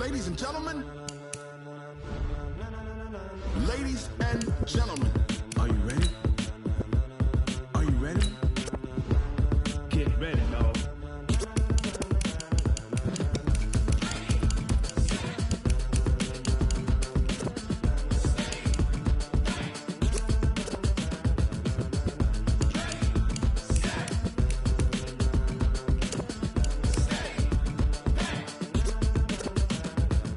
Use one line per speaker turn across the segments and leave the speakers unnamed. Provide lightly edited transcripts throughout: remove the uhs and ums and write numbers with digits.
Ladies and gentlemen, ladies and gentlemen, are you ready? Are you ready?
Get ready, dog.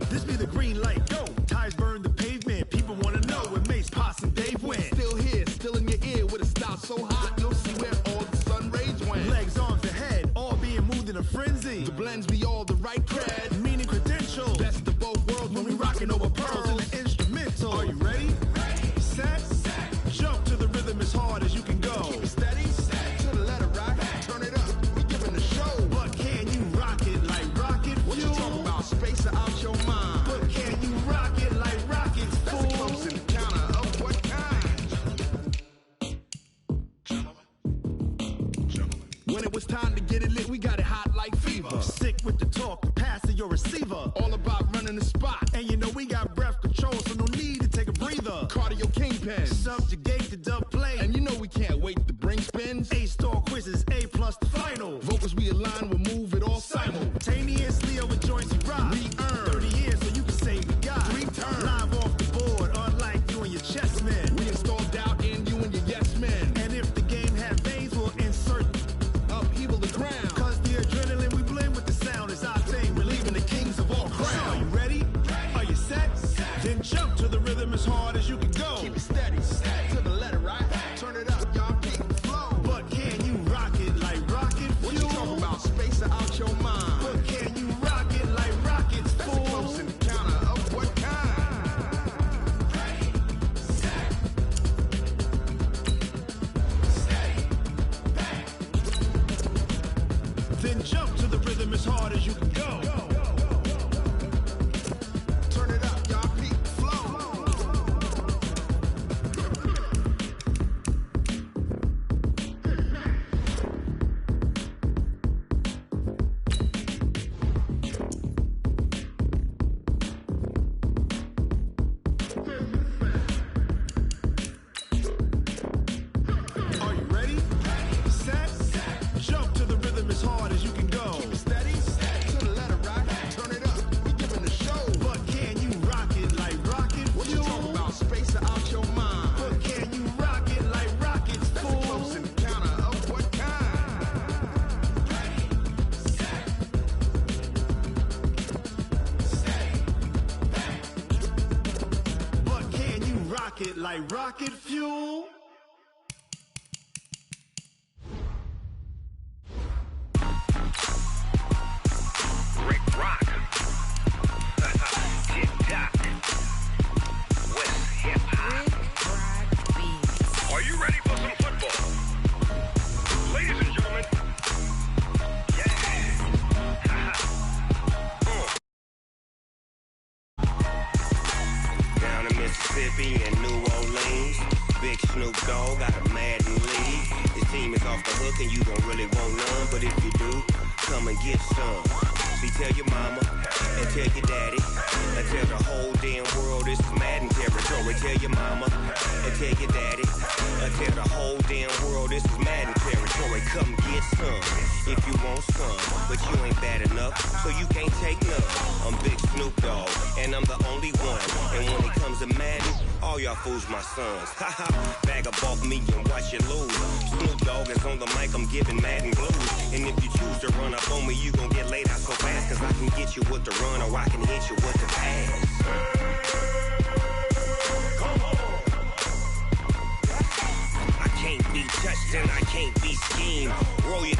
This be the green light, go. Tires burn the pavement. People wanna know where Mace, Potts, and Dave went. Still here, still in your ear with a style so hot, you'll see where all the sun rays went. Legs, arms, and head, all being moved in a frenzy. The blends be all the right cred, meaning credentials. Best of both worlds when we rockin' over pearls in the instrumental. Are you ready? Set, jump to the rhythm as hard as you can go. Keep it steady, to the letter, right? Turn it up, we giving the show. But can you rock it like rocket fuel? What you talking about? Space out your mind. But can you rock it like rockets, fool? That's a close encounter of what kind? When it was time to get it lit, we got it hot like fever. Sick with the talk, the pass of your receiver. All about running the spot. And you know we got breath control, so no need to take a breather. Cardio kingpin, subjugate the dub play. And you know we can't wait to bring spins. A-star quizzes, A+ the final. Vocals we align, we'll move it all simultaneously over joints and rock. We earn 30 years, so you can say we got 3 turns. Live off the board, unlike you and your chess men. We install doubt in you and your yes men. And if the game had veins, we'll insert upheaval the ground. Cause the adrenaline we blend with the sound is our thing. We're leaving the kings of all crowns. So are you ready? Are you set? Then jump to the rhythm as hard as you can go. Keep it steady, to the letter, right? Turn it up, y'all keep the flow. But can you rock it like rocket fuel? What you talking about? Space out your mind. But can you rock it like rockets, fool? That's a close encounter of what kind? Then jump to the rhythm as hard as you can go. Turn it up, y'all keep the flow. Are you ready? Set, jump to the rhythm as hard as you can go. Keep it steady, to the letter, right? Turn it up, we giving the show. But can you rock it like rocket fuel? What you talking about? Space out your mind. But can you rock it like rockets, fool? That's a close encounter of what kind? But can you rock it like rocket fuel?
Rick Rock, TikTok, West Hip Hop. Are you ready for some football? Ladies and gentlemen, Down in Mississippi and New Orleans, Big Snoop Dogg got a Madden lead. His team is off the hook and you don't really want none, but if you do, come and get some. See, tell your mama and tell your daddy and tell the whole damn world this is Madden territory. Tell your mama and tell your daddy and tell the whole damn world this is Madden territory. Come get some if you want some, but you ain't bad enough, so you can't take none. I'm Big Snoop Dogg and I'm the only one. And when it comes to Madden, all y'all fools my sons. Haha, bag up off me and watch you lose. Snoop Dogg is on the mic, I'm giving Madden blues. And if you choose to run up on me, you gon' get laid out so fast. Cause I can get you with the run or I can hit you with the pass. Come on. I can't be touched and I can't be schemed. Roll you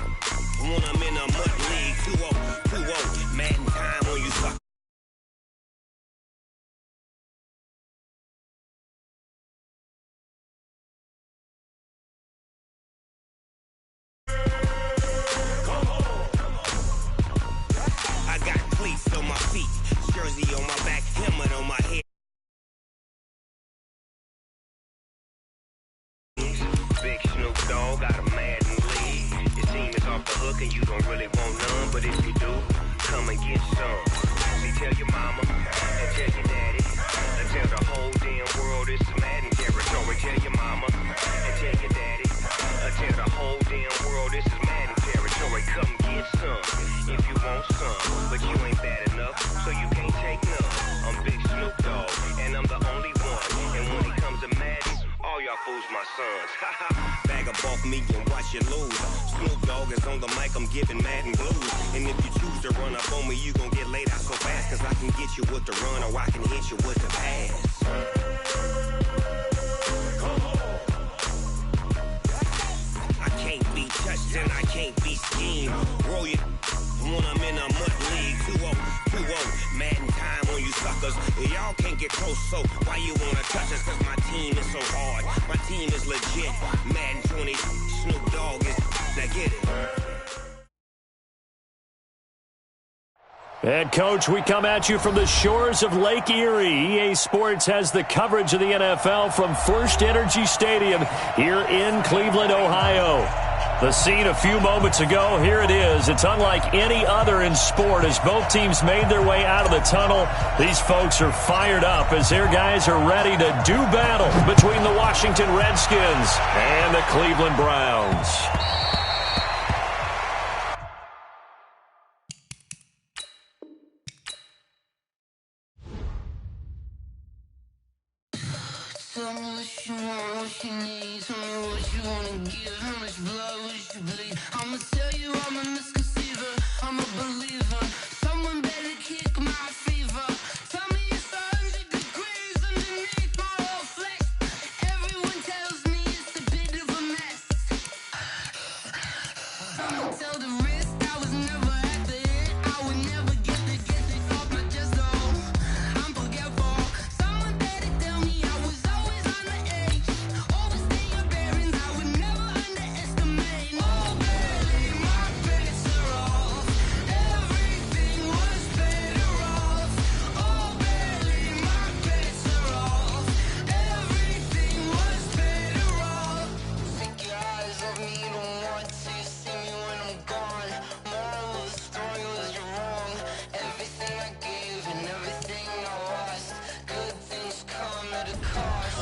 when I'm in a mud league. 2-0, 2-0, Madden time on you suck. I got cleats on my feet, jersey on my back, helmet on my head. Big Snoop Dogg got a Madden lead. His team is off my sons. Bag up off me and watch you lose. Snoop Dogg is on the mic, I'm giving Madden blues. And if you choose to run up on me, you gon' get laid out so fast. Cause I can get you with the run or I can hit you with the pass. I can't be touched and I can't be schemed. Roll you when I'm in a mud league. 2-0, 2-0, Madden time on you suckers. Y'all can't get close, so why you wanna touch us? Cause my team is so hard, my team is legit. Madden 20, Snoop Dogg is, now get it.
And, Coach, we come at you from the shores of Lake Erie. EA Sports has the coverage of the NFL from First Energy Stadium here in Cleveland, Ohio. The scene a few moments ago, here it is. It's unlike any other in sport as both teams made their way out of the tunnel. These folks are fired up as their guys are ready to do battle between the Washington Redskins and the Cleveland Browns.
Tell me what you want, what you need. Tell me what you wanna give. How much blood would you bleed? I'ma tell you I'm a misconceiver. I'm a believer. Someone better kick my fever. Tell me it's 100 degrees underneath my whole flesh. Everyone tells me it's a bit of a mess. Someone tell the risk I was never at the hit. I would never get it off my chest though. I'm forgetful. Someone better tell me I was always on the edge. Overstay your bearings, I would never underestimate. Oh baby, my bets are off. Everything was better off. Oh baby, my bets are off. Everything was better off. Take your eyes off me, you don't want to see me when I'm gone. Moral of the story was you're wrong. Everything I gave and everything I lost. Good things come at a cost.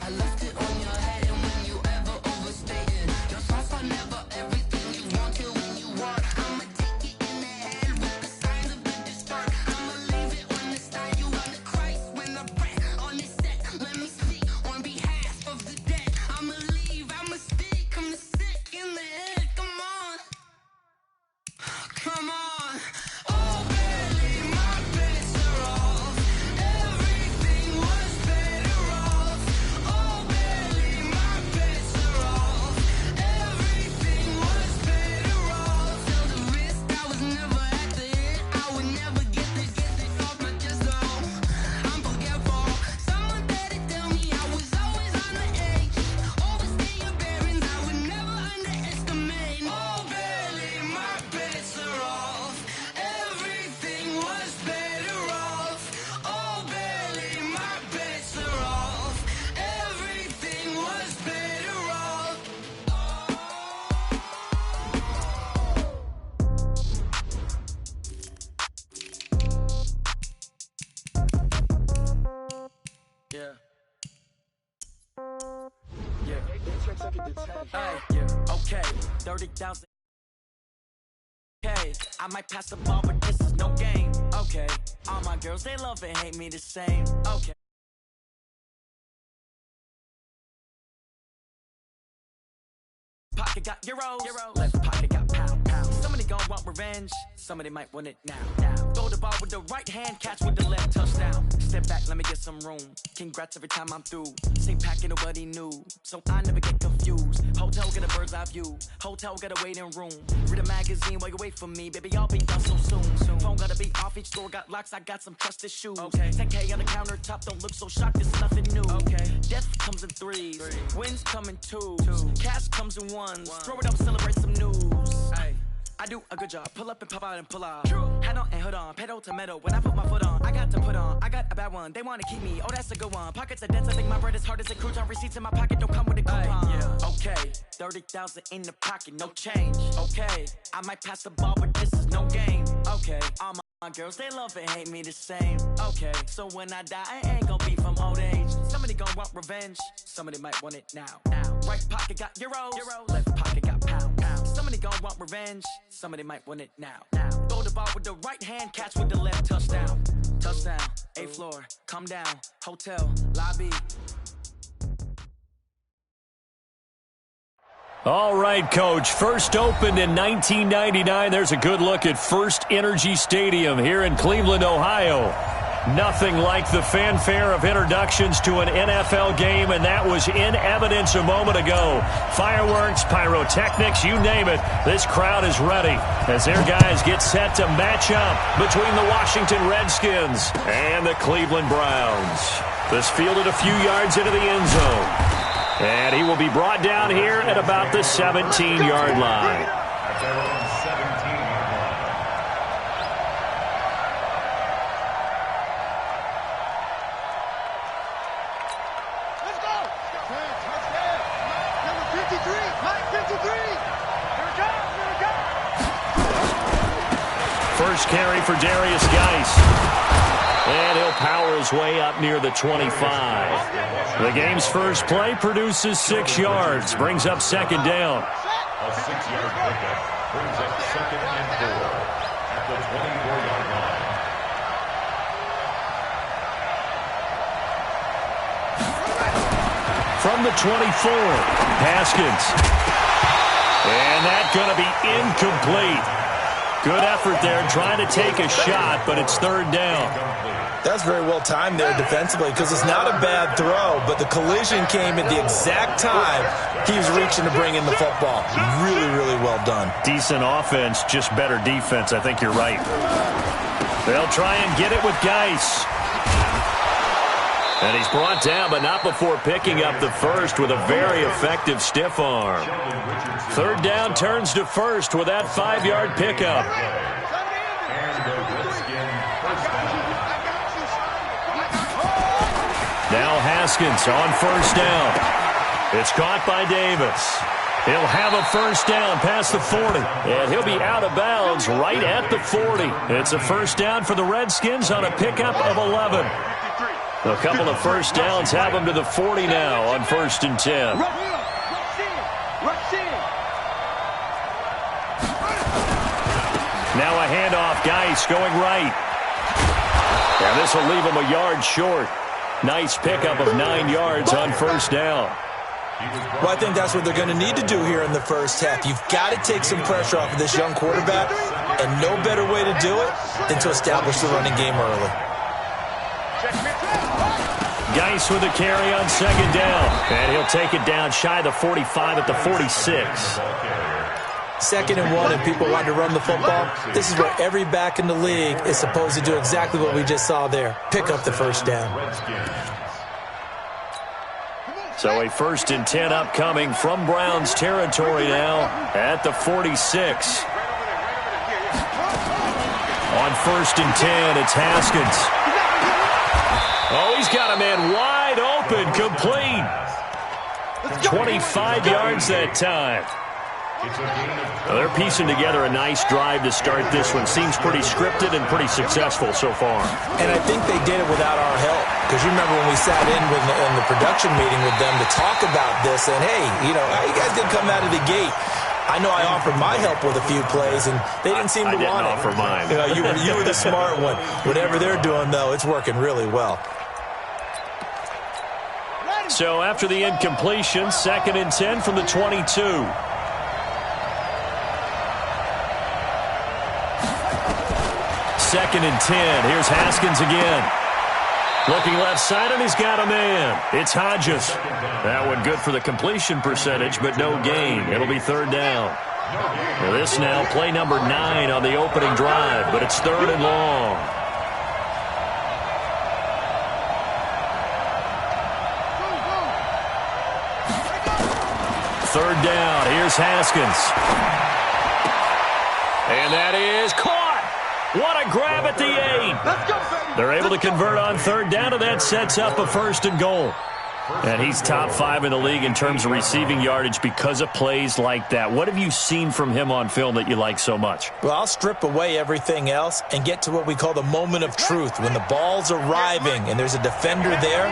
I left it on your head and when you ever overstated. Your thoughts are never everything you want till when you want. I'ma take it in the head with the signs of the distort. I'ma leave it on the style. You on the Christ when I breath on this set. Let me speak on behalf of the dead. I'ma leave, I'ma speak. I'm the sick in the head. Come on. Come on. Oh baby, my bets are off. Everything was better off. Oh baby, my bets are off. Everything was better off. Tell the risk I was never at the hit. I would never get it off my chest though. I'm forgetful. Someone better tell me I was always on the edge. Overstay your bearings, I would never underestimate. Oh baby, my bets are off. Everything was better off. Oh baby, my bets are off. Everything was better off.
Yeah. Yeah. Hey, yeah. Okay. 30,000. Okay. I might pass the ball, but this is no game. Okay. All my girls, they love and hate me the same. Okay. Pocket got euros. Left pocket got pound. Somebody gon' want revenge. Somebody might want it now. Throw the ball with the right hand, catch with the left, touchdown. Step back, let me get some room. Congrats every time I'm through. Stay packing, nobody knew, so I never get confused. Hotel get a bird's eye view. Hotel got a waiting room. Read a magazine while you wait for me, baby. I'll be done so soon. Phone gotta be off. Each store got locks. I got some trusted shoes. Okay. 10K on the countertop. Don't look so shocked. It's nothing new. Okay. Death comes in threes. Wins come in twos. Cash comes in ones. Throw it up, celebrate some news. Ay. I do a good job. Pull up and pop out and pull out. Hat on and hood on. Pedal to metal. When I put my foot on, I got to put on. I got a bad one. They want to keep me. Oh, that's a good one. Pockets are dense. I think my bread is hard as a crouton. Receipts in my pocket don't come with a coupon. Yeah. Okay. 30,000 in the pocket. No change. Okay. I might pass the ball, but this is no game. Okay. All my girls, they love and hate me the same. Okay. So when I die, I ain't gonna be from old age. Somebody gonna want revenge. Somebody might want it now. Right pocket got euros. Left pocket got pound. Somebody gon' want revenge. Somebody might want it now. Throw the ball with the right hand, catch with the left, touchdown. Touchdown, 8th floor, come down, hotel, lobby.
All right, Coach. First opened in 1999. There's a good look at First Energy Stadium here in Cleveland, Ohio. Nothing like the fanfare of introductions to an NFL game, and that was in evidence a moment ago. Fireworks, pyrotechnics, you name it. This crowd is ready as their guys get set to match up between the Washington Redskins and the Cleveland Browns. This fielded a few yards into the end zone. And he will be brought down here at about the 17-yard line.
Let's go. Number 53. Mike 53. Here it comes.
First carry for Darius Geis. And he'll power his way up near the 25. The game's first play produces 6 yards, brings up second down.
A 6-yard pickup brings up 2nd and 4 at the 24-yard line.
From the 24, Haskins. And that's going to be incomplete. Good effort there, trying to take a shot, but it's third down.
That's very well timed there defensively because it's not a bad throw, but the collision came at the exact time he was reaching to bring in the football. Really, really well done.
Decent offense, just better defense. I think you're right. They'll try and get it with Geis. And he's brought down, but not before picking up the first with a very effective stiff arm. Third down turns to first with that 5-yard pickup. Now Haskins on first down. It's caught by Davis. He'll have a first down past the 40. And he'll be out of bounds right at the 40. It's a first down for the Redskins on a pickup of 11. A couple of first downs have them to the 40 now on 1st and 10. Now a handoff. Geis going right. And this will leave him a yard short. Nice pickup of 9 yards on first down.
Well, I think that's what they're going to need to do here in the first half. You've got to take some pressure off of this young quarterback, and no better way to do it than to establish the running game early.
Geis with a carry on second down. And he'll take it down shy of the 45 at the 46.
2nd and 1, and people want to run the football. This is where every back in the league is supposed to do exactly what we just saw there. Pick up the first down.
So a 1st and 10 upcoming from Browns territory now at the 46. On 1st and 10, it's Haskins. Oh, he's got a man wide open, complete. 25 yards that time. Well, they're piecing together a nice drive to start this one. Seems pretty scripted and pretty successful so far.
And I think they did it without our help. Because you remember when we sat in the production meeting with them to talk about this, and hey, you know, you guys didn't come out of the gate. I know I offered my help with a few plays, and they didn't seem to want it.
I didn't offer mine.
You know, you were the smart one. Whatever they're doing, though, it's working really well.
So after the incompletion, 2nd and 10 from the 22. Second and 10. Here's Haskins again. Looking left side, and he's got a man. It's Hodges. That one good for the completion percentage, but no gain. It'll be third down. Now this now, play number 9 on the opening drive, but it's 3rd and long. Third down. Here's Haskins. And that is caught. What a grab at the 8. They're able to convert on third down, and that sets up a 1st and goal. And he's top 5 in the league in terms of receiving yardage because of plays like that. What have you seen from him on film that you like so much?
Well, I'll strip away everything else and get to what we call the moment of truth. When the ball's arriving and there's a defender there,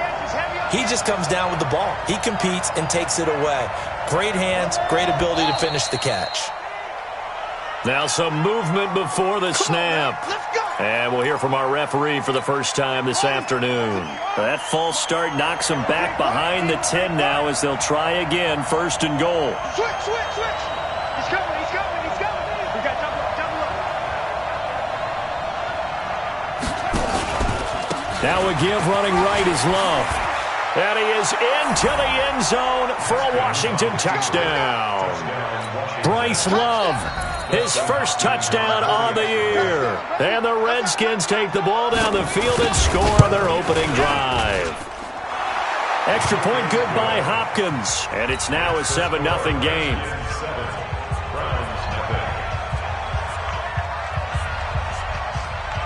he just comes down with the ball. He competes and takes it away. Great hands, great ability to finish the catch.
Now some movement before the snap. And we'll hear from our referee for the first time this afternoon. That false start knocks them back behind the 10 now as they'll try again, first and goal.
Switch. He's coming. We got double up.
Now a give running right is Love. And he is into the end zone for a Washington touchdown. Bryce Love, his first touchdown on the year. And the Redskins take the ball down the field and score on their opening drive. Extra point good by Hopkins. And it's now a 7-0 game.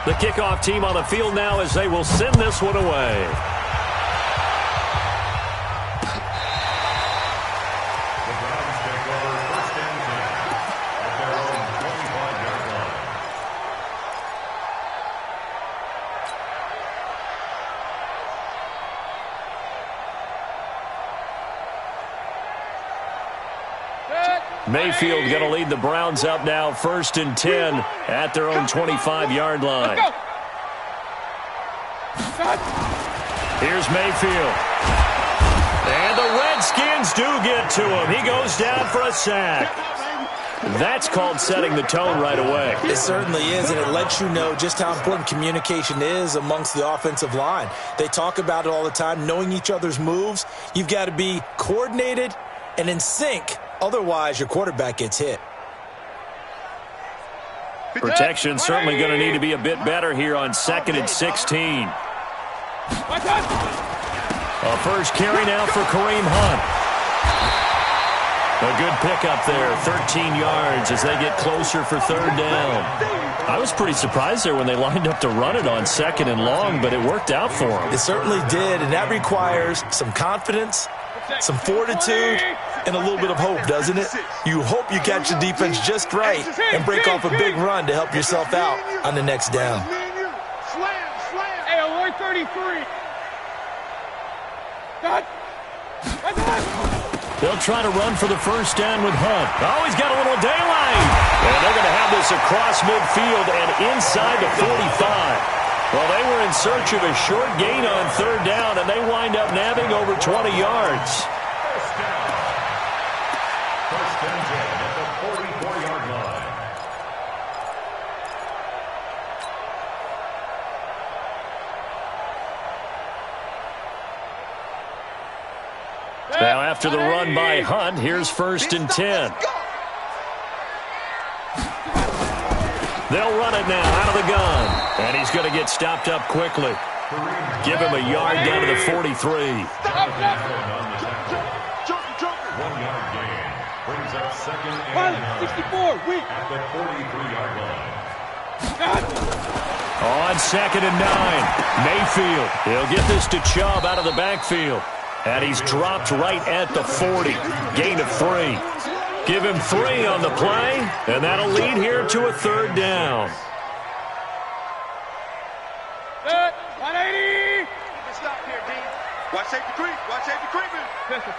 The kickoff team on the field now as they will send this one away. Mayfield going to lead the Browns up now, first and 10 at their own 25-yard line. Here's Mayfield. And the Redskins do get to him. He goes down for a sack. That's called setting the tone right away.
It certainly is, and it lets you know just how important communication is amongst the offensive line. They talk about it all the time, knowing each other's moves. You've got to be coordinated and in sync. Otherwise, your quarterback gets hit.
Protection certainly going to need to be a bit better here on 2nd and 16. A first carry now for Kareem Hunt. A good pickup there, 13 yards as they get closer for third down. I was pretty surprised there when they lined up to run it on 2nd and long, but it worked out for them.
It certainly did, and that requires some confidence, some fortitude, and a little bit of hope, doesn't it? You hope you catch the defense just right and break off a big run to help yourself out on the next down.
Hey, alert 33.
They'll try to run for the first down with Hunt. Oh, he's got a little daylight. And they're going to have this across midfield and inside the 45. Well, they were in search of a short gain on third down, and they wind up nabbing over 20 yards.
First and 10 at the 44-yard line.
Now after the run by Hunt, here's first and 10. They'll run it now out of the gun. And he's going to get stopped up quickly. Give him a yard down to the 43.
1 yard gain. Brings up 2nd and
64.
at the 43-yard line.
On 2nd and 9. Mayfield. He'll get this to Chubb out of the backfield. And he's dropped right at the 40. Gain of 3. Give him 3 on the play, and that'll lead here to a third down.
180.
Stop here, D. Watch safety creep. Watch safety creeping.
Pistol.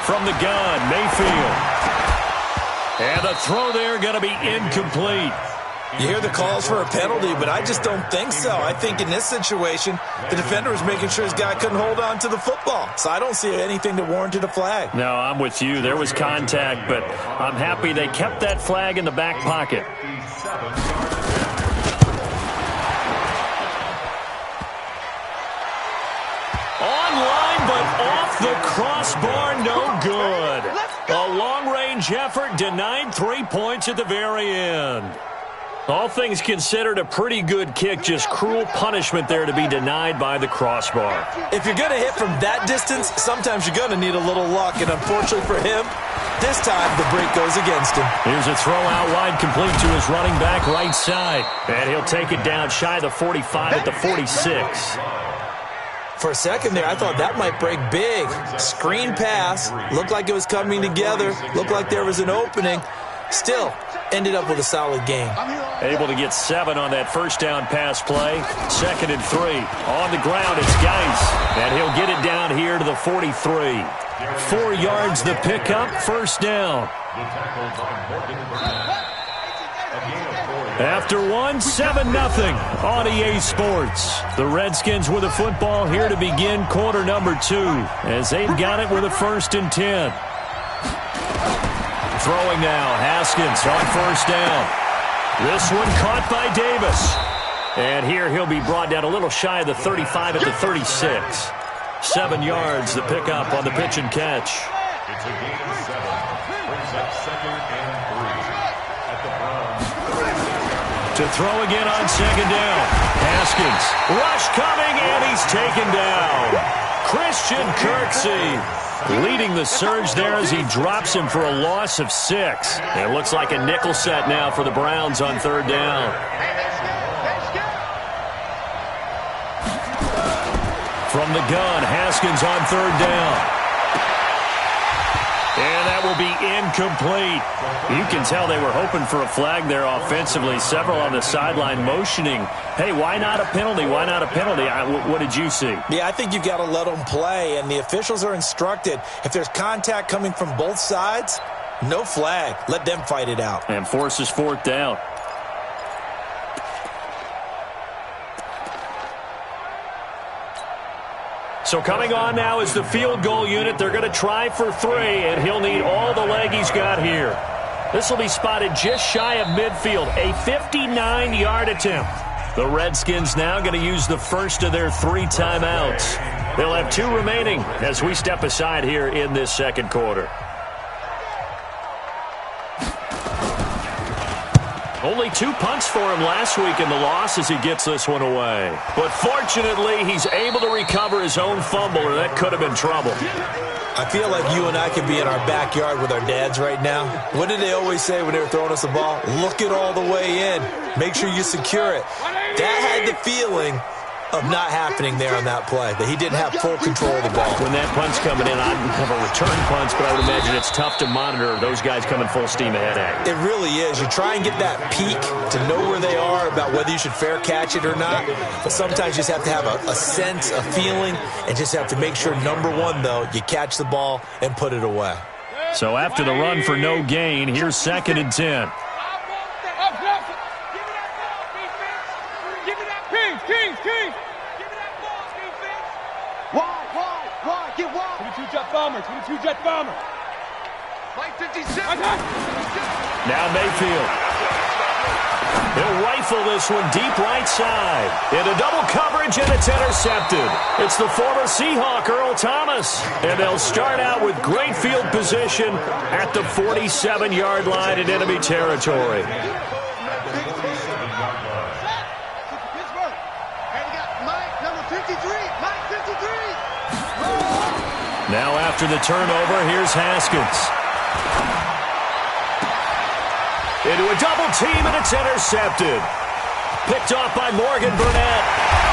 From the gun, Mayfield. And the throw there going to be incomplete.
You hear the calls for a penalty, but I just don't think so. I think in this situation, the defender was making sure his guy couldn't hold on to the football. So I don't see anything that warranted a flag.
No, I'm with you. There was contact, but I'm happy they kept that flag in the back pocket. Online, but off the crossbar, no good. A long-range effort denied 3 points at the very end. All things considered, a pretty good kick, just cruel punishment there to be denied by the crossbar.
If you're going to hit from that distance, sometimes you're going to need a little luck, and unfortunately for him, this time the break goes against him.
Here's a throw out wide, complete to his running back right side. And he'll take it down shy of the 45 at the 46.
For a second there, I thought that might break big. Screen pass, looked like it was coming together, looked like there was an opening. Still, ended up with a solid game.
Able to get 7 on that first down pass play. 2nd and 3. On the ground, it's Geis. And he'll get it down here to the 43. 4 yards the pickup, first down. After 1, 7-0 on EA Sports. The Redskins with the football here to begin quarter number 2 as they've got it with a 1st and 10. Throwing now, Haskins on first down. This one caught by Davis. And here he'll be brought down a little shy of the 35 at the 36. 7 yards the pickup on the pitch and catch.
It's a gain of 7. Brings up 2nd and 3 at the Browns.
To throw again on 2nd down. Haskins. Rush coming, and he's taken down. Christian Kirksey leading the surge there as he drops him for a loss of 6. It looks like a nickel set now for the Browns on 3rd down. From the gun, Haskins on 3rd down. And that will be incomplete. You can tell they were hoping for a flag there offensively. Several on the sideline motioning, hey, why not a penalty? Why not a penalty? What did you see?
Yeah, I think you've got to let them play, and the officials are instructed. If there's contact coming from both sides, no flag. Let them fight it out.
And forces 4th down. So coming on now is the field goal unit. They're going to try for 3, and he'll need all the leg he's got here. This will be spotted just shy of midfield, a 59-yard attempt. The Redskins now going to use the first of their 3 timeouts. They'll have 2 remaining as we step aside here in this 2nd quarter. Only 2 punts for him last week in the loss as he gets this one away. But fortunately, he's able to recover his own fumble, or that could have been trouble.
I feel like you and I could be in our backyard with our dads right now. What did they always say when they were throwing us the ball? Look it all the way in. Make sure you secure it. That had the feeling of not happening there on that play, that he didn't have full control of the ball.
When that punt's coming in, I don't have a return punch, but I would imagine it's tough to monitor those guys coming full steam ahead at you.
It really is. You try and get that peek to know where they are about whether you should fair catch it or not, but sometimes you just have to have a sense, a feeling, and just have to make sure, number 1, though, you catch the ball and put it away.
So after the run for no gain, here's 2nd and 10.
Bomber, 22 jet bomber. Mike 56.
Now Mayfield. He'll rifle this one deep right side. Into double coverage, and it's intercepted. It's the former Seahawk, Earl Thomas. And they'll start out with great field position at the 47-yard line in enemy territory. Now after the turnover, here's Haskins. Into a double team, and it's intercepted. Picked off by Morgan Burnett.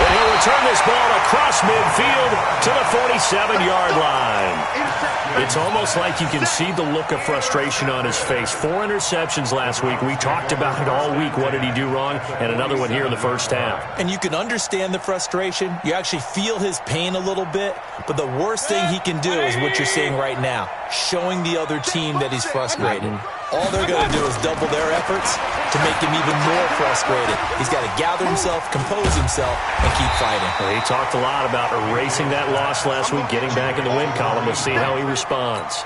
And he'll return this ball across midfield to the 47-yard line. It's almost like you can see the look of frustration on his face. 4 interceptions last week. We talked about it all week. What did he do wrong? And another one here in the first half.
And you can understand the frustration. You actually feel his pain a little bit. But the worst thing he can do is what you're seeing right now, showing the other team that he's frustrated. All they're going to do is double their efforts to make him even more frustrated. He's got to gather himself, compose himself, and keep fighting.
Well, he talked a lot about erasing that loss last week, getting back in the win column. We'll see how he responds.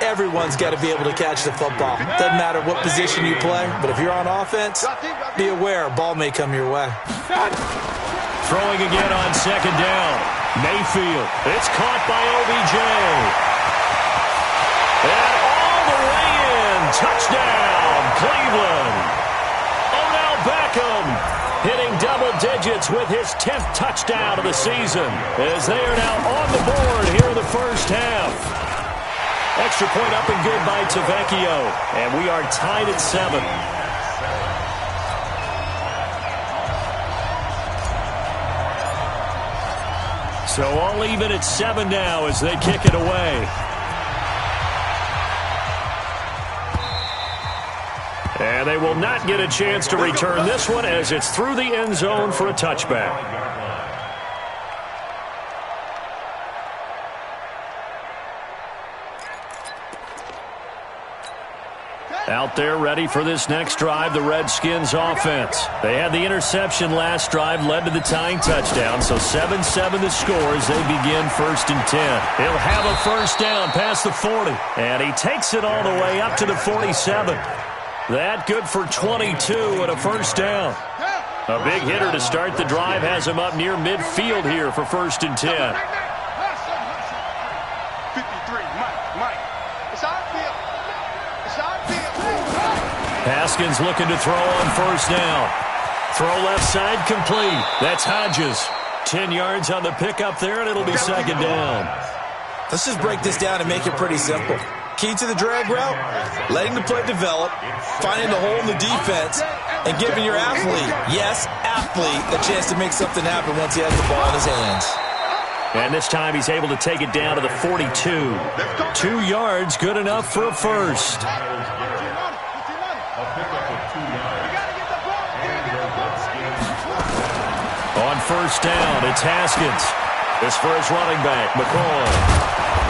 Everyone's got to be able to catch the football. Doesn't matter what position you play, but if you're on offense, be aware a ball may come your way.
Throwing again on 2nd down. Mayfield. It's caught by OBJ. And all the way in. Touchdown, Cleveland. Odell Beckham hitting double digits with his 10th touchdown of the season as they are now on the board here in the first half. Extra point up and good by Tavecchio. And we are tied at 7. So all even at 7 now as they kick it away. And they will not get a chance to return this one as it's through the end zone for a touchback. Out there ready for this next drive, the Redskins offense. They had the interception last drive, led to the tying touchdown, so 7-7 the score as they begin 1st and 10. He'll have a first down past the 40, and he takes it all the way up to the 47. That good for 22 and a first down. A big hitter to start the drive has him up near midfield here for 1st and 10.
53, Mike. It's our field. It's our field.
Haskins looking to throw on first down. Throw left side complete. That's Hodges. 10 yards on the pickup there, and it'll be second down.
Let's just break this down and make it pretty simple. Key to the drag route, letting the play develop, finding the hole in the defense, and giving your athlete, yes, athlete, a chance to make something happen once he has the ball in his hands.
And this time he's able to take it down to the 42. 2 yards, good enough for a first. On first down, it's Haskins. This for his running back, McCoy.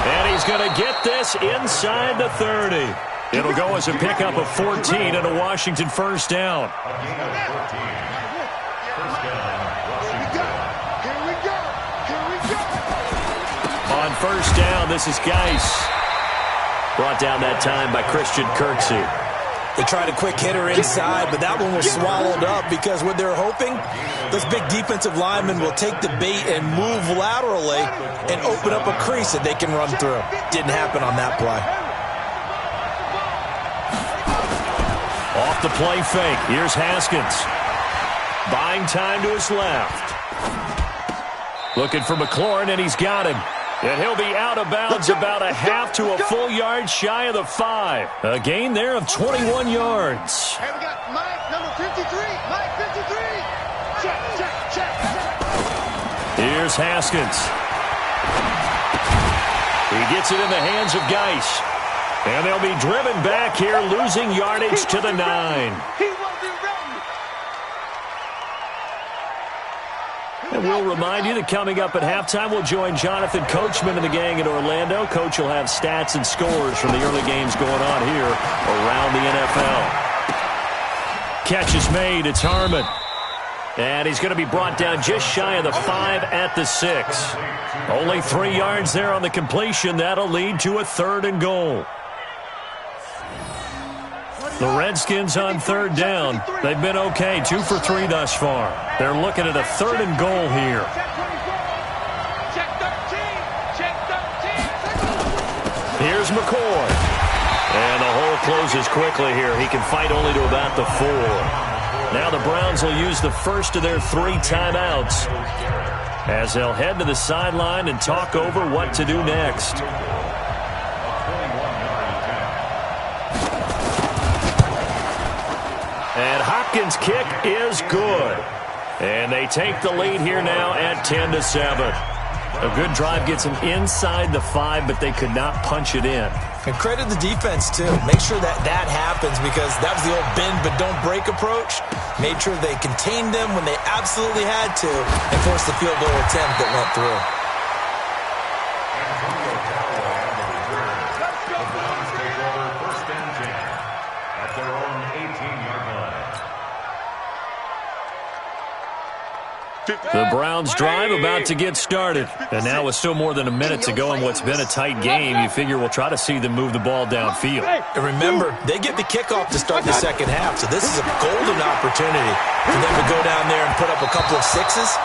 And he's going to get this inside the 30. It'll go as a pickup of 14 and a Washington first down. On first down, this is Geis. Brought down that time by Christian Kirksey.
They tried a quick hitter inside, but that one was swallowed up because what they're hoping, those big defensive linemen will take the bait and move laterally and open up a crease that they can run through. Didn't happen on that play.
Off the play fake. Here's Haskins. Buying time to his left. Looking for McLaurin, and he's got him. And he'll be out of bounds about a half to a full yard shy of the 5. A gain there of 21 yards.
Hey, we got Mike, number 53. Mike, 53. Check.
Here's Haskins. He gets it in the hands of Geis. And they'll be driven back here, losing yardage to the 9.
He will be ready.
And we'll remind you that coming up at halftime, we'll join Jonathan Coachman and the gang in Orlando. Coach will have stats and scores from the early games going on here around the NFL. Catch is made. It's Harmon. And he's going to be brought down just shy of the 5 at the 6. Only 3 yards there on the completion. That'll lead to a 3rd and goal. The Redskins on 3rd down. They've been okay, 2 for 3 thus far. They're looking at a 3rd and goal here. Here's McCoy. And the hole closes quickly here. He can fight only to about the 4. Now the Browns will use the first of their 3 timeouts as they'll head to the sideline and talk over what to do next. And Hopkins' kick is good. And they take the lead here now at 10-7. A good drive gets them inside the 5, but they could not punch it in.
And credit the defense, too. Make sure that happens because that was the old bend but don't break approach. Made sure they contained them when they absolutely had to and forced the field goal attempt that went through.
The Browns drive about to get started. And now with still more than a minute to go in what's been a tight game, you figure we'll try to see them move the ball downfield.
And remember, they get the kickoff to start the second half, so this is a golden opportunity for them to go down there and put up a couple of 6s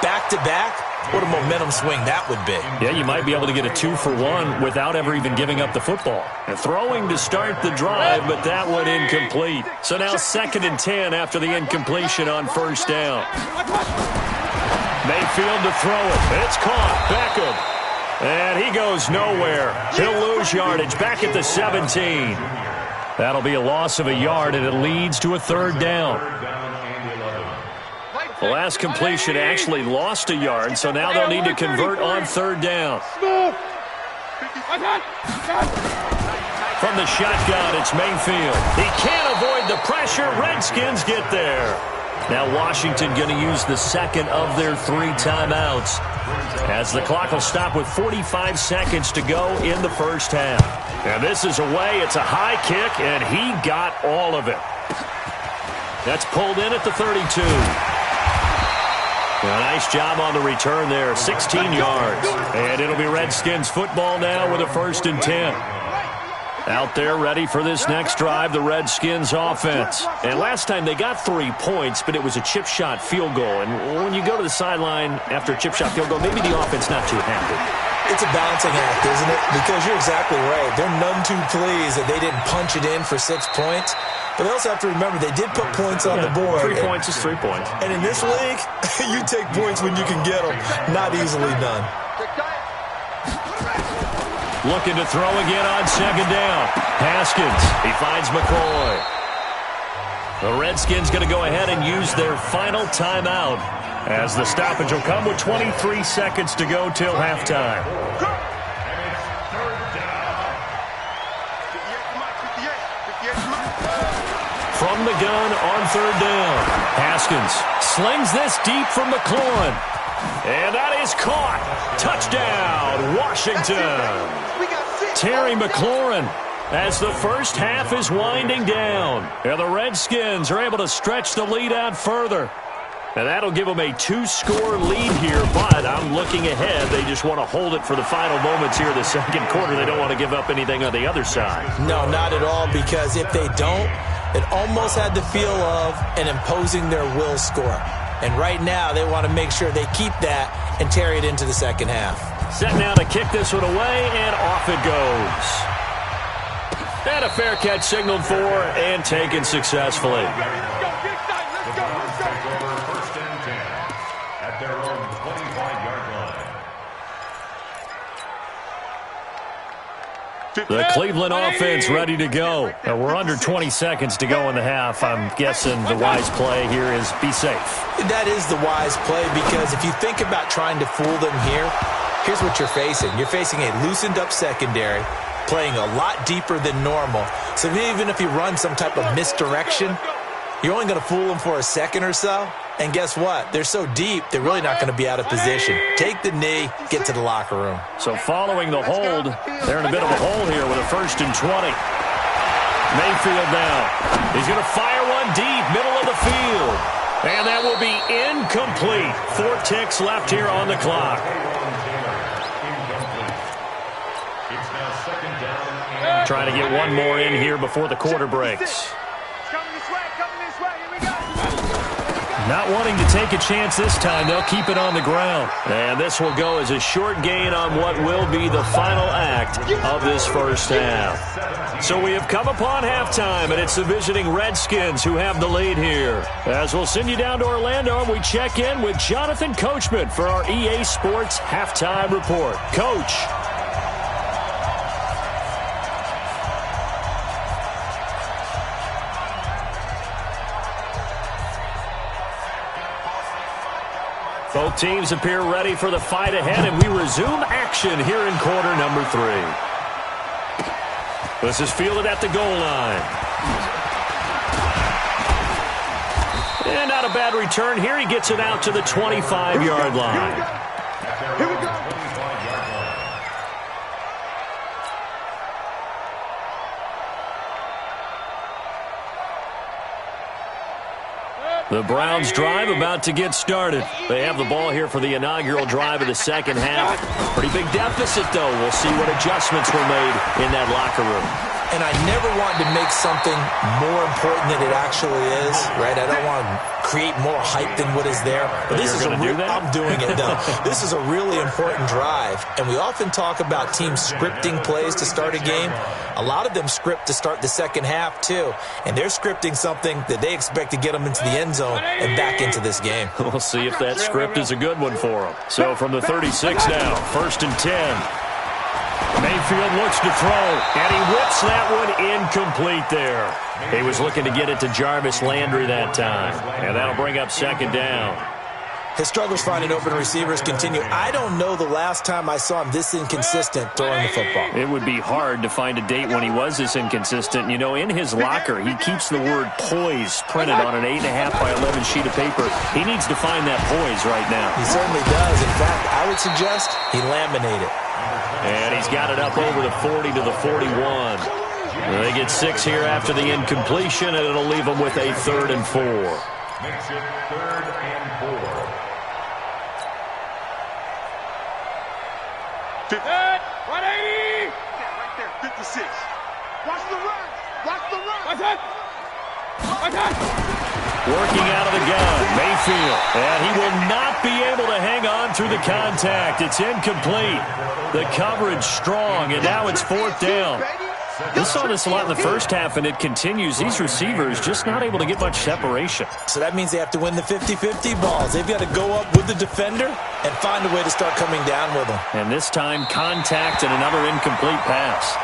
back-to-back. What a momentum swing that would be.
Yeah, you might be able to get a 2-for-1 without ever even giving up the football. And throwing to start the drive, but that one incomplete. So now 2nd and 10 after the incompletion on first down. Mayfield to throw it. It's caught. Beckham. And he goes nowhere. He'll lose yardage back at the 17. That'll be a loss of a yard, and it leads to a 3rd down. The last completion actually lost a yard, so now they'll need to convert on 3rd down. From the shotgun, it's Mayfield. He can't avoid the pressure. Redskins get there. Now Washington going to use the second of their 3 timeouts, as the clock will stop with 45 seconds to go in the first half. And this is away. It's a high kick, and he got all of it. That's pulled in at the 32. A nice job on the return there, 16 yards. And it'll be Redskins football now with a 1st and 10. Out there ready for this next drive, the Redskins offense. And last time they got 3 points, but it was a chip shot field goal. And when you go to the sideline after a chip shot field goal, maybe the offense not too happy.
It's a balancing act, isn't it? Because you're exactly right. They're none too pleased that they didn't punch it in for 6 points. But they also have to remember they did put points on the board.
3 points is 3 points.
And in this league, you take points when you can get them. Not easily done.
Looking to throw again on 2nd down. Haskins, he finds McCoy. The Redskins going to go ahead and use their final timeout, as the stoppage will come with 23 seconds to go till halftime. From the gun on 3rd down. Haskins slings this deep from McLaurin. And that is caught. Touchdown, Washington. Terry McLaurin, as the first half is winding down. And the Redskins are able to stretch the lead out further. And that'll give them a 2-score lead here, but I'm looking ahead. They just want to hold it for the final moments here in the 2nd quarter. They don't want to give up anything on the other side.
No, not at all, because if they don't, it almost had the feel of an imposing their will score. And right now, they want to make sure they keep that and carry it into the 2nd half.
Set now to kick this one away, and off it goes. And a fair catch signaled for and taken successfully. The Cleveland offense ready to go. We're under 20 seconds to go in the half. I'm guessing the wise play here is be safe.
That is the wise play, because if you think about trying to fool them here, here's what you're facing. You're facing a loosened up secondary, playing a lot deeper than normal. So even if you run some type of misdirection, you're only going to fool them for a second or so. And guess what? They're so deep, they're really not going to be out of position. Take the knee, get to the locker room.
So following the hold, they're in a bit of a hole here with a 1st and 20. Mayfield now. He's going to fire one deep, middle of the field. And that will be incomplete. 4 ticks left here on the clock. Trying to get one more in here before the quarter breaks. Not wanting to take a chance this time, they'll keep it on the ground. And this will go as a short gain on what will be the final act of this first half. So we have come upon halftime, and it's the visiting Redskins who have the lead here. As we'll send you down to Orlando, and we check in with Jonathan Coachman for our EA Sports Halftime Report. Coach. Both teams appear ready for the fight ahead, and we resume action here in quarter number 3. This is fielded at the goal line. And not a bad return here. He gets it out to the 25-yard line.
Here we go.
The Browns drive about to get started. They have the ball here for the inaugural drive of the 2nd half. Pretty big deficit, though. We'll see what adjustments were made in that locker room.
And I never want to make something more important than it actually is, right? I don't want to create more hype than what is there. But this is I'm doing it, though. This is a really important drive. And we often talk about teams scripting plays to start a game. A lot of them script to start the 2nd half, too. And they're scripting something that they expect to get them into the end zone and back into this game.
We'll see if that script is a good one for them. So from the 36 now, 1st and 10. Mayfield looks to throw, and he whips that one incomplete there. He was looking to get it to Jarvis Landry that time, and that'll bring up 2nd down.
His struggles finding open receivers continue. I don't know the last time I saw him this inconsistent throwing the football.
It would be hard to find a date when he was this inconsistent. You know, in his locker, he keeps the word poise printed on an 8.5 by 11 sheet of paper. He needs to find that poise right now.
He certainly does. In fact, I would suggest he laminate it.
And he's got it up over the 40 to the 41. They get 6 here after the incompletion, and it'll leave them with a 3rd and 4.
Makes it 3rd and 4.
180! Yeah, right there, 56. Watch the run! Watch the run! Watch it! Watch it!
Working out of the gun, Mayfield. And he will not be able to hang on through the contact. It's incomplete. The coverage strong, and now it's 4th down. We saw this a lot in the first half, and it continues. These receivers just not able to get much separation.
So that means they have to win the 50-50 balls. They've got to go up with the defender and find a way to start coming down with them.
And this time, contact and another incomplete pass.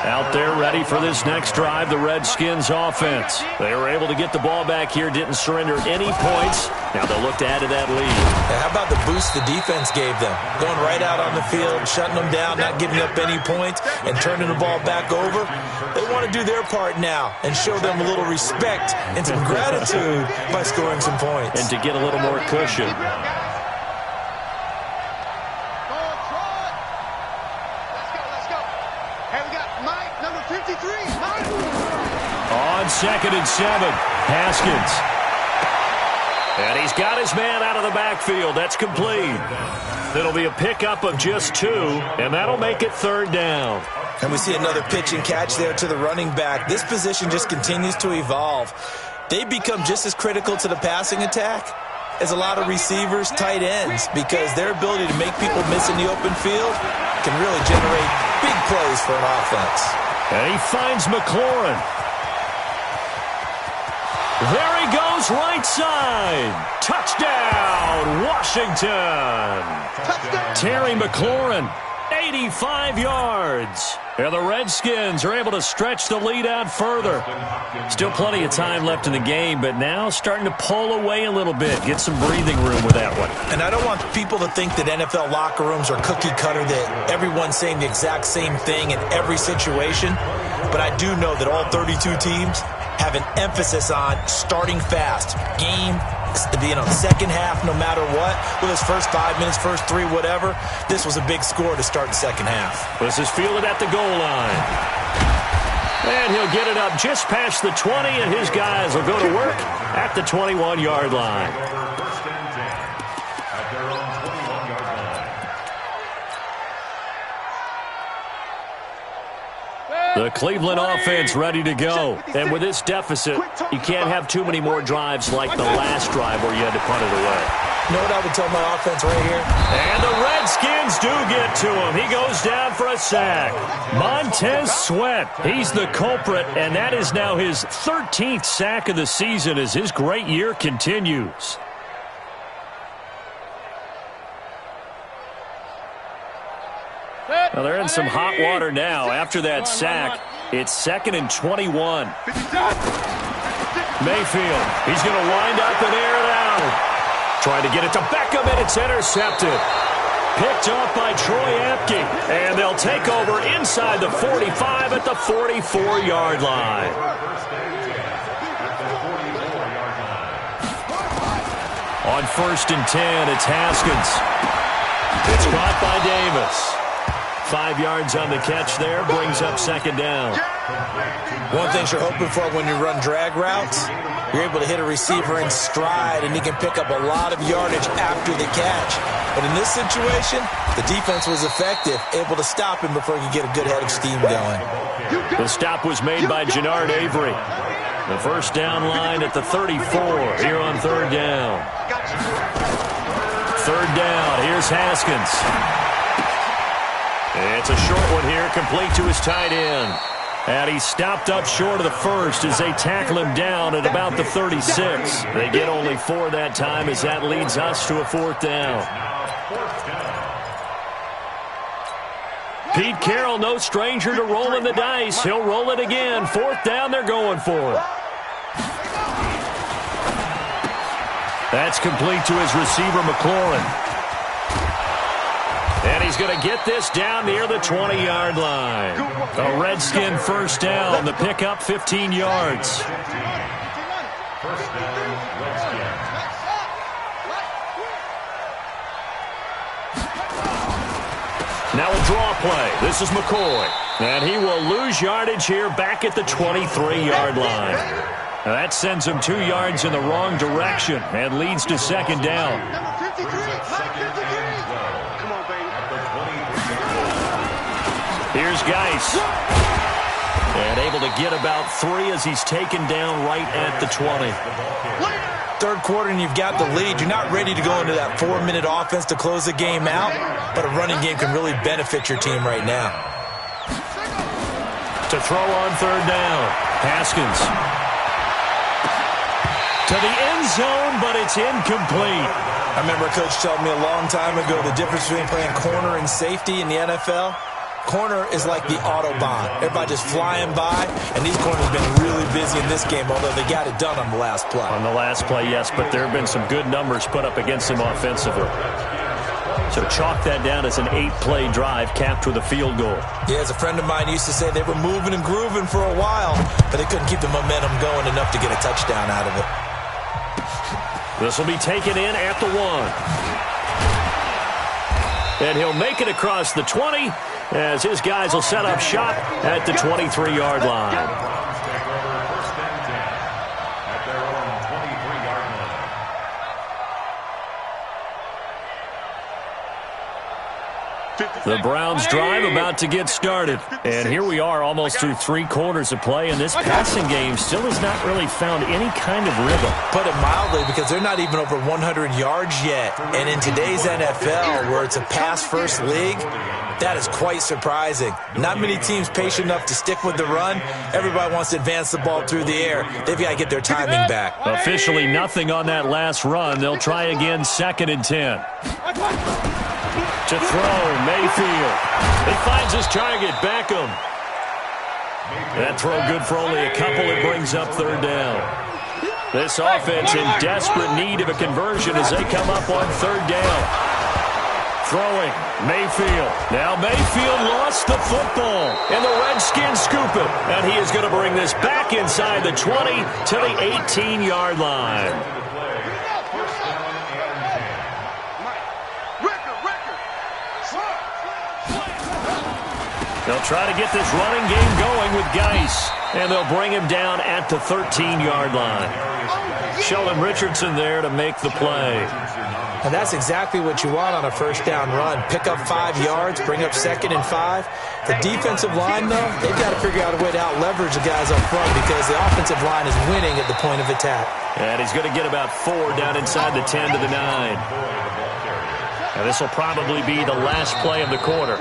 Out there ready for this next drive, the Redskins offense. They were able to get the ball back here, didn't surrender any points. Now they'll look to add to that lead.
And how about the boost the defense gave them? Going right out on the field, shutting them down, not giving up any points, and turning the ball back over. They want to do their part now and show them a little respect and some gratitude by scoring some points.
And to get a little more cushion. On 2nd and 7, Haskins. And he's got his man out of the backfield. That's complete. It'll be a pickup of just 2, and that'll make it 3rd down.
And we see another pitch and catch there to the running back. This position just continues to evolve. They become just as critical to the passing attack as a lot of receivers, tight ends, because their ability to make people miss in the open field can really generate big plays for an offense.
And he finds McLaurin. There he goes, right side. Touchdown, Washington. Touchdown. Terry McLaurin, 85 yards. And the Redskins are able to stretch the lead out further. Still plenty of time left in the game, but now starting to pull away a little bit. Get some breathing room with that one.
And I don't want people to think that NFL locker rooms are cookie cutter, that everyone's saying the exact same thing in every situation. But I do know that all 32 teams have an emphasis on starting fast. Game, second half, no matter what. With his first 5 minutes, first 3, whatever. This was a big score to start the second half.
This is fielded at the goal line. And he'll get it up just past the 20, and his guys will go to work at the 21-yard line. The Cleveland offense ready to go. And with this deficit, you can't have too many more drives like the last drive where you had to punt it away.
You know what I would tell my offense right here?
And the Redskins do get to him. He goes down for a sack. Montez Sweat, he's the culprit, and that is now his 13th sack of the season as his great year continues. Well, they're in some hot water now. After that sack, it's 2nd and 21. Mayfield, he's going to wind up and air it out. Trying to get it to Beckham, and it's intercepted. Picked off by Troy Apke, and they'll take over inside the 45 at the 44-yard line. On 1st and 10, it's Haskins. It's caught by Davis. 5 yards on the catch there, brings up 2nd down.
One thing you're hoping for when you run drag routes, you're able to hit a receiver in stride, and he can pick up a lot of yardage after the catch. But in this situation, the defense was effective, able to stop him before he could get a good head of steam going.
The stop was made by Jannard Avery. The first down line at the 34 here on 3rd down. 3rd down, here's Haskins. It's a short one here, complete to his tight end. And he stopped up short of the first as they tackle him down at about the 36. They get only 4 that time as that leads us to a 4th down. Pete Carroll, no stranger to rolling the dice. He'll roll it again. 4th down, they're going for it. That's complete to his receiver, McLaurin. And he's going to get this down near the 20-yard line. A Redskin first down. The pickup, 15 yards.
First down, Redskins.
Now a draw play. This is McCoy. And he will lose yardage here back at the 23-yard line. Now that sends him 2 yards in the wrong direction and leads to second down. Here's Geis. And able to get about 3 as he's taken down right at the 20.
Third quarter and you've got the lead. You're not ready to go into that 4-minute offense to close the game out, but a running game can really benefit your team right now.
To throw on third down, Haskins. To the end zone, but it's incomplete.
I remember a coach told me a long time ago the difference between playing corner and safety in the NFL. Corner is like the Autobahn. Everybody just flying by, and these corners have been really busy in this game, although they got it done on the last play.
On the last play, yes, but there have been some good numbers put up against them offensively. So chalk that down as an 8-play drive capped with a field goal.
Yeah, as a friend of mine used to say, they were moving and grooving for a while, but they couldn't keep the momentum going enough to get a touchdown out of it.
This will be taken in at the 1. And he'll make it across the 20 as his guys will set up shop at the 23-yard line. The Browns drive about to get started. And here we are almost through 3 quarters of play, and this passing game still has not really found any kind of rhythm.
Put it mildly, because they're not even over 100 yards yet. And in today's NFL, where it's a pass-first league, that is quite surprising. Not many teams patient enough to stick with the run. Everybody wants to advance the ball through the air. They've got to get their timing back.
Officially nothing on that last run. They'll try again, 2nd and 10. To throw, Mayfield. He finds his target, Beckham. That throw good for only a couple. It brings up third down. This offense in desperate need of a conversion as they come up on third down. Throwing, Mayfield. Now Mayfield lost the football, and the Redskins scoop it. And he is going to bring this back inside the 20 to the 18-yard line. They'll try to get this running game going with Geis, and they'll bring him down at the 13-yard line. Sheldon Richardson there to make the play.
And that's exactly what you want on a first down run. Pick up 5 yards, bring up 2nd and 5. The defensive line, though, they've got to figure out a way to out-leverage the guys up front because the offensive line is winning at the point of attack.
And he's going to get about 4 down inside the 10 to the 9. And this will probably be the last play of the quarter.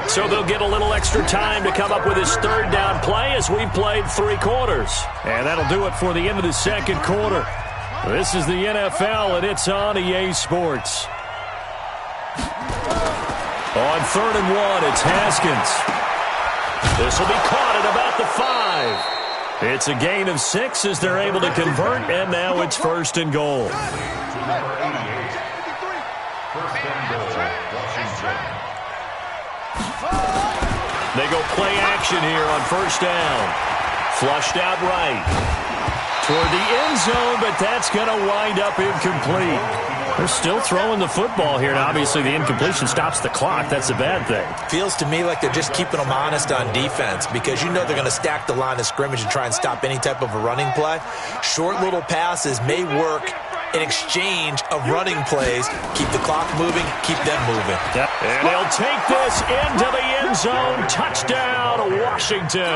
So they'll get a little extra time to come up with his third down play as we've played 3 quarters. And that'll do it for the end of the second quarter. This is the NFL, and it's on EA Sports. On 3rd and 1, it's Haskins. This will be caught at about the 5. It's a gain of 6 as they're able to convert, and now it's 1st and goal. They go play action here on 1st down. Flushed out right. Toward the end zone, but that's going to wind up incomplete. They're still throwing the football here, and obviously the incompletion stops the clock. That's a bad thing.
Feels to me like they're just keeping them honest on defense because you know they're going to stack the line of scrimmage and try and stop any type of a running play. Short little passes may work in exchange of running plays. Keep the clock moving, keep them moving.
Yep. And he'll take this into the end zone. Touchdown, Washington.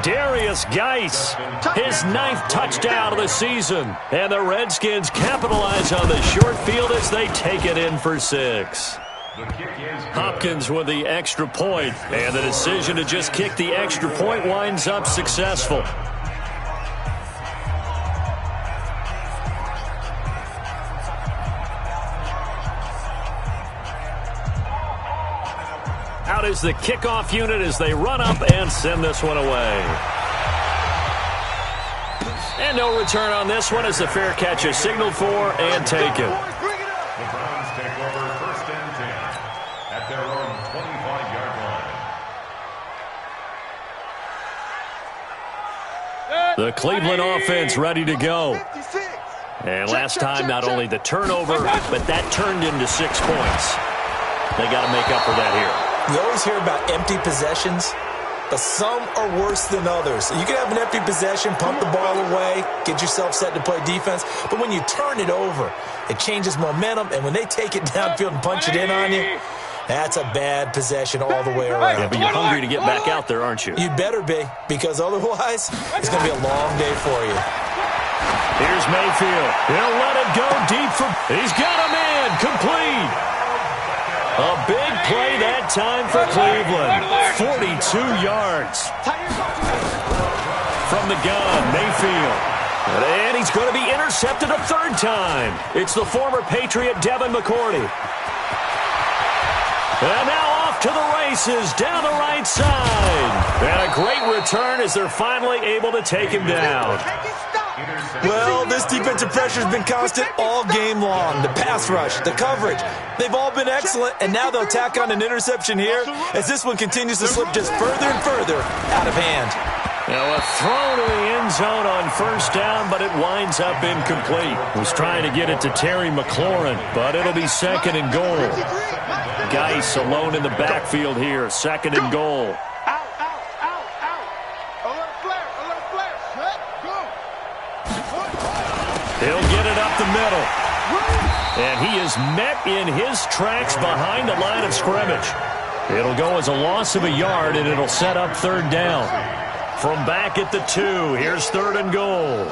Darius Geis, his 9th touchdown of the season. And the Redskins capitalize on the short field as they take it in for 6. Hopkins with the extra point, and the decision to just kick the extra point winds up successful. Out is the kickoff unit as they run up and send this one away. And no return on this one as the fair catch is signaled for and taken.
The Browns take over 1st and 10 at their own 25-yard line.
The Cleveland offense ready to go. And last time, not only the turnover, but that turned into 6 points. They got to make up for that here.
You always hear about empty possessions, but some are worse than others. You can have an empty possession, pump the ball away, get yourself set to play defense, but when you turn it over, it changes momentum, and when they take it downfield and punch it in on you, that's a bad possession all the way around.
Yeah, but you're hungry to get back out there, aren't you?
You'd better be, because otherwise, it's going to be a long day for you.
Here's Mayfield. He'll let it go deep for... He's got a man complete. A big play that time for Cleveland. 42 yards. From the gun, Mayfield. And he's going to be intercepted a 3rd time. It's the former Patriot Devin McCourty. And now off to the races down the right side. And a great return as they're finally able to take him down.
Well, this defensive pressure has been constant all game long. The pass rush, the coverage, they've all been excellent, and now they'll tack on an interception here as this one continues to slip just further and further out of hand.
Now a throw to the end zone on 1st down, but it winds up incomplete. Was trying to get it to Terry McLaurin, but it'll be 2nd and goal. Geis alone in the backfield here, 2nd and goal. He'll get it up the middle. And he is met in his tracks behind the line of scrimmage. It'll go as a loss of a yard, and it'll set up 3rd down. From back at the 2, here's 3rd and goal.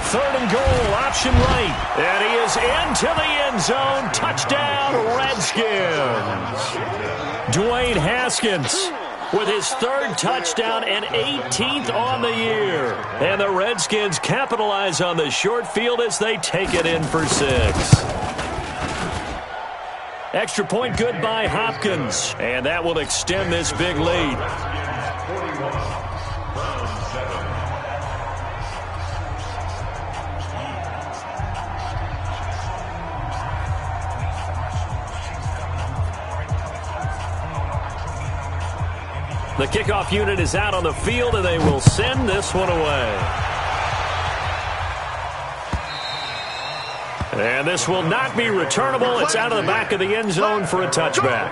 3rd and goal, option right. And he is into the end zone. Touchdown, Redskins. Dwayne Haskins with his 3rd touchdown and 18th on the year. And the Redskins capitalize on the short field as they take it in for 6. Extra point good by Hopkins. And that will extend this big lead. The kickoff unit is out on the field, and they will send this one away. And this will not be returnable. It's out of the back of the end zone for a touchback.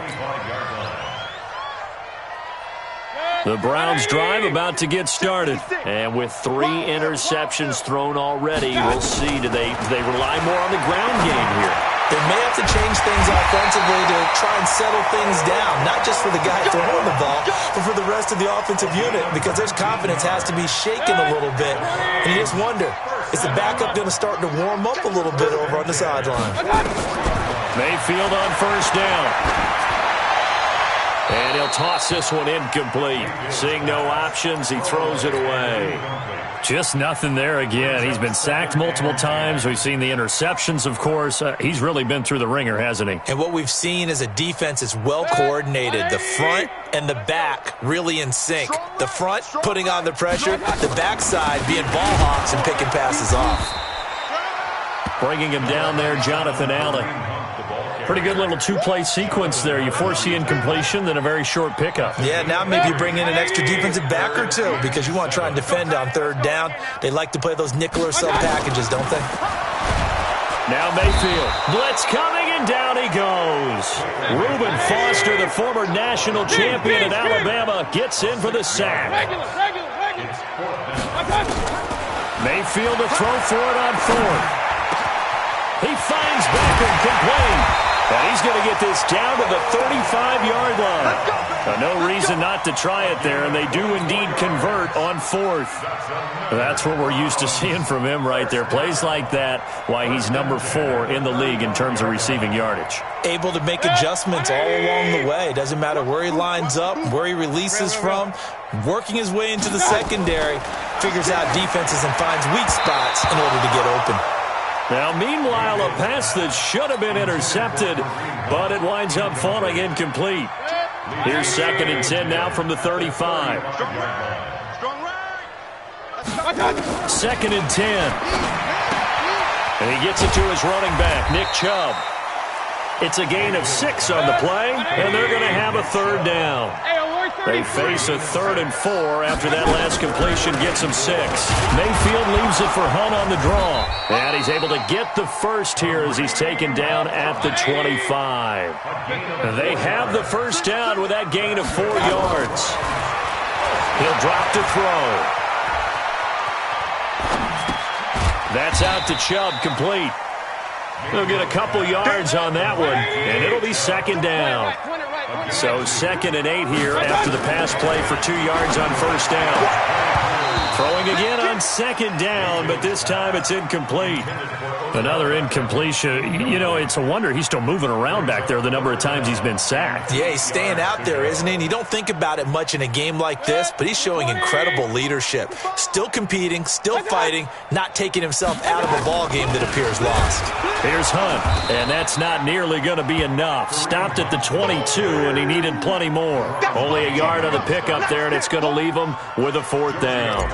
The Browns drive about to get started. And with 3 interceptions thrown already, we'll see. Do they rely more on the ground game here?
They may have to change things offensively to try and settle things down, not just for the guy throwing the ball, but for the rest of the offensive unit, because their confidence has to be shaken a little bit. And you just wonder, is the backup going to start to warm up a little bit over on the sideline?
Mayfield on 1st down. And he'll toss this one incomplete. Seeing no options, he throws it away. Just nothing there again. He's been sacked multiple times. We've seen the interceptions, of course. He's really been through the ringer, hasn't he?
And what we've seen is a defense that's well coordinated. The front and the back really in sync. The front putting on the pressure, the backside being ball hawks and picking passes off.
Bringing him down there, Jonathan Allen. Pretty good little 2-play sequence there. You force the incompletion, then a very short pickup.
Yeah, now maybe you bring in an extra defensive back or 2 because you want to try and defend on 3rd down. They like to play those nickel or sub packages, don't they?
Now Mayfield. Blitz coming, and down he goes. Reuben Foster, the former national champion at Alabama, gets in for the sack. Mayfield to throw for it on 4th. He finds Beckham complete. And he's going to get this down to the 35-yard line. No reason not to try it there, and they do indeed convert on 4th. That's what we're used to seeing from him right there. Plays like that, why he's number 4 in the league in terms of receiving yardage.
Able to make adjustments all along the way. Doesn't matter where he lines up, where he releases from. Working his way into the secondary, figures out defenses and finds weak spots in order to get open.
Now, meanwhile, a pass that should have been intercepted, but it winds up falling incomplete. Here's 2nd and 10 now from the 35. 2nd and 10. And he gets it to his running back, Nick Chubb. It's a gain of 6 on the play, and they're going to have a 3rd down. They face a 3rd and 4 after that last completion gets them 6. Mayfield leaves it for Hunt on the draw. And he's able to get the first here as he's taken down at the 25. They have the first down with that gain of 4 yards. He'll drop to throw. That's out to Chubb, complete. They'll get a couple yards on that one, and it'll be 2nd down. So 2nd and 8 here after the pass play for 2 yards on 1st down. Throwing again on 2nd down, but this time it's incomplete. Another incompletion. You know, it's a wonder he's still moving around back there the number of times he's been sacked.
Yeah, he's staying out there, isn't he? And you don't think about it much in a game like this, but he's showing incredible leadership. Still competing, still fighting, not taking himself out of a ball game that appears lost.
Here's Hunt, and that's not nearly going to be enough. Stopped at the 22, and he needed plenty more. Only a yard on the pickup there, and it's going to leave him with a 4th down.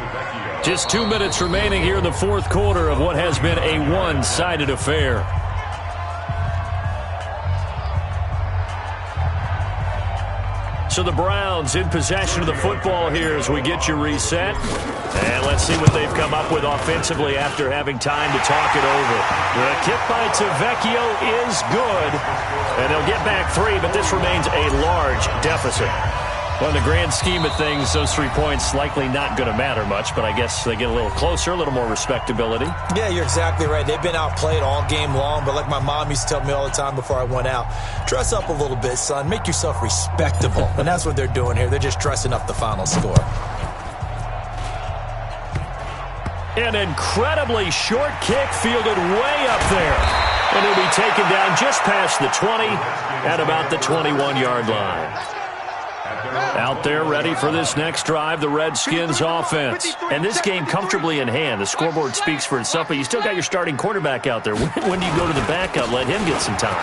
Just 2 minutes remaining here in the 4th quarter of what has been a one-sided affair. So the Browns in possession of the football here as we get you reset. And let's see what they've come up with offensively after having time to talk it over. The kick by Tavecchio is good. And they'll get back 3, but this remains a large deficit. Well, in the grand scheme of things, those 3 points likely not going to matter much, but I guess they get a little closer, a little more respectability.
Yeah, you're exactly right. They've been outplayed all game long, but like my mom used to tell me all the time before I went out, dress up a little bit, son. Make yourself respectable. And that's what they're doing here. They're just dressing up the final score.
An incredibly short kick fielded way up there. And it'll be taken down just past the 20 at about the 21-yard line. Out there ready for this next drive, the Redskins offense. And this game comfortably in hand. The scoreboard speaks for itself, but you still got your starting quarterback out there. When do you go to the backup, let him get some time?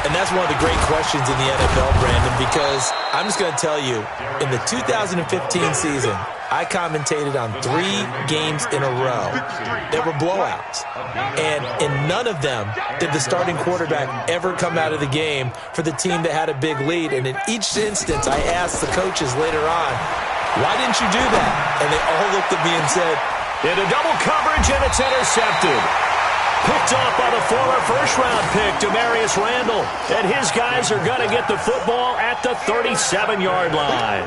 And that's one of the great questions in the NFL, Brandon, because I'm just going to tell you, in the 2015 season, I commentated on 3 games in a row that were blowouts. And in none of them did the starting quarterback ever come out of the game for the team that had a big lead. And in each instance, I asked the coaches later on, why didn't you do that? And they all looked at me and said,
into double coverage, and it's intercepted. Picked off by the former first-round pick, Demarius Randall. And his guys are going to get the football at the 37-yard line.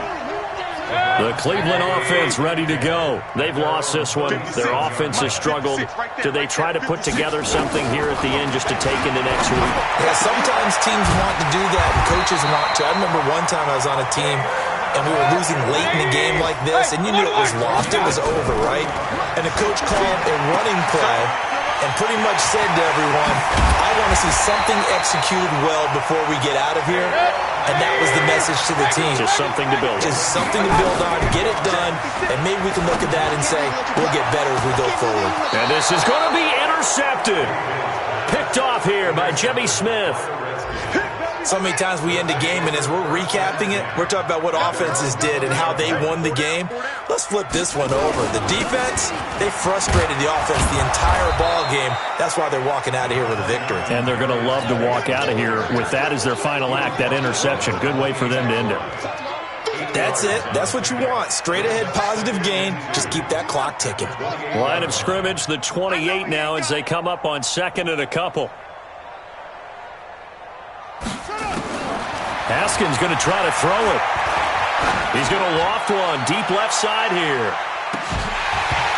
The Cleveland offense ready to go. They've lost this one. Their offense has struggled. Do they try to put together something here at the end just to take into next week?
Yeah, sometimes teams want to do that and coaches want to. I remember one time I was on a team and we were losing late in the game like this, and you knew it was lost. It was over, right? And the coach called a running play and pretty much said to everyone, I want to see something executed well before we get out of here. And that was the message to the team.
Just something to build on.
Just something to build on, get it done, and maybe we can look at that and say, we'll get better as we go forward.
And this is going to be intercepted. Picked off here by Jimmy Smith.
So many times we end a game, and as we're recapping it, we're talking about what offenses did and how they won the game. Let's flip this one over. The defense, they frustrated the offense the entire ball game. That's why they're walking out of here with a victory.
And they're going to love to walk out of here with that as their final act, that interception. Good way for them to end it.
That's it. That's what you want. Straight ahead, positive gain. Just keep that clock ticking.
Line of scrimmage, the 28 now as they come up on 2nd and a couple. Haskins going to try to throw it. He's going to loft one deep left side here.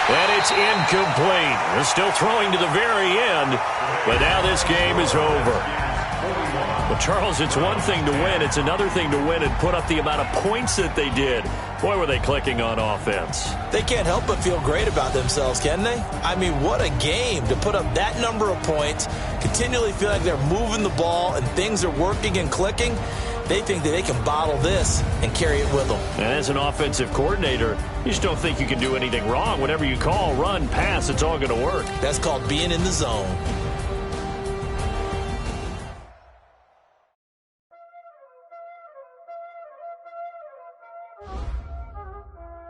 And it's incomplete. They're still throwing to the very end, but now this game is over. Well, Charles, it's one thing to win. It's another thing to win and put up the amount of points that they did. Boy, were they clicking on offense.
They can't help but feel great about themselves, can they? I mean, what a game to put up that number of points, continually feel like they're moving the ball and things are working and clicking. They think that they can bottle this and carry it with them.
And as an offensive coordinator, you just don't think you can do anything wrong. Whatever you call, run, pass, it's all going to work.
That's called being in the zone.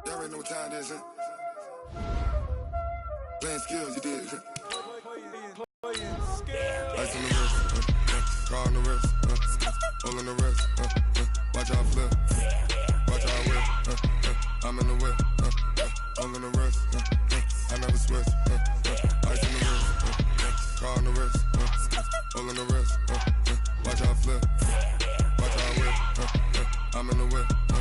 Y'all already know what time it is, huh? Playing skills, you did. Ice on the wrist, car on the wrist, hole in the wrist, watch out flip, watch out whip, I'm in the whip, hole in the wrist, I never switch, ice on the wrist, car on the wrist, hole in the wrist, watch out flip, watch out whip, I'm in the whip.